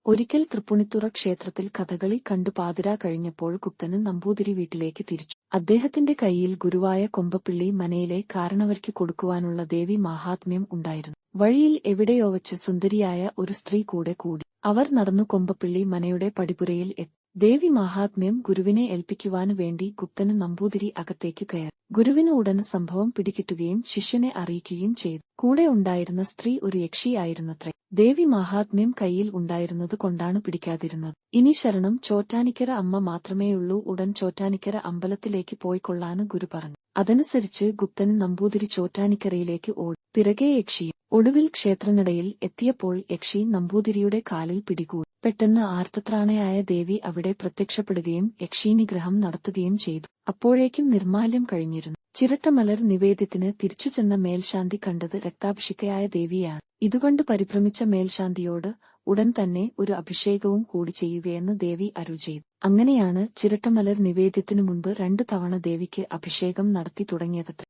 ഒരിക്കൽ തൃപ്പൂണിത്തുറ ക്ഷേത്രത്തിൽ കഥകളി കണ്ടു പാതിരാ കഴിഞ്ഞപ്പോൾ ഗുപ്തന് നമ്പൂതിരി വീട്ടിലേക്ക് തിരിച്ചു. അദ്ദേഹത്തിന്റെ കൈയിൽ ഗുരുവായ കൊമ്പപ്പിള്ളി മനയിലെ കാരണവർക്ക് കൊടുക്കുവാനുള്ള ദേവി മാഹാത്മ്യം ഉണ്ടായിരുന്നു. വഴിയിൽ എവിടെയോ വച്ച് സുന്ദരിയായ ഒരു സ്ത്രീ കൂടി. അവർ നടന്നു കൊമ്പപ്പിള്ളി മനയുടെ പടിപ്പുരയിൽ എത്തി. ദേവി മാഹാത്മ്യം ഗുരുവിനെ ഏൽപ്പിക്കുവാനു വേണ്ടി ഗുപ്തന് നമ്പൂതിരി അകത്തേക്കു കയറി. ഗുരുവിന് ഉടൻ സംഭവം പിടികിട്ടുകയും ശിഷ്യനെ അറിയിക്കുകയും ചെയ്തു. കൂടെ ഉണ്ടായിരുന്ന സ്ത്രീ ഒരു യക്ഷിയായിരുന്നത്രേ. ദേവി മാഹാത്മ്യം കയ്യിൽ ഉണ്ടായിരുന്നത് കൊണ്ടാണ് പിടിക്കാതിരുന്നത്. ഇനി ശരണം ചോറ്റാനിക്കര അമ്മ മാത്രമേയുള്ളൂ. ഉടൻ ചോറ്റാനിക്കര അമ്പലത്തിലേക്ക് പോയിക്കൊള്ളാന് ഗുരു പറഞ്ഞു. അതനുസരിച്ച് ഗുപ്തൻ നമ്പൂതിരി ചോറ്റാനിക്കരയിലേക്ക് ഓടി. പിറകെ യക്ഷിയും. ഒടുവിൽ ക്ഷേത്രനടയിൽ എത്തിയപ്പോൾ യക്ഷി നമ്പൂതിരിയുടെ കാലിൽ പിടികൂടി. പെട്ടെന്ന് ആർത്തത്രാണയായ ദേവി അവിടെ പ്രത്യക്ഷപ്പെടുകയും യക്ഷീനിഗ്രഹം നടത്തുകയും ചെയ്തു. അപ്പോഴേക്കും നിർമ്മാല്യം കഴിഞ്ഞിരുന്നു. ചിരട്ടമലർ നിവേദ്യത്തിന് തിരിച്ചു ചെന്ന മേൽശാന്തി കണ്ടത് രക്താഭിഷിക്തയായ ദേവിയാണ്. ഇതുകൊണ്ട് പരിഭ്രമിച്ച മേൽശാന്തിയോട് ഉടൻ തന്നെ ഒരു അഭിഷേകവും കൂടി ചെയ്യുകയെന്ന് ദേവി അരുൾ ചെയ്തു. അങ്ങനെയാണ് ചിരട്ടമലർ നിവേദ്യത്തിനു മുൻപ് 2 തവണ ദേവിക്ക് അഭിഷേകം നടത്തി തുടങ്ങിയത്.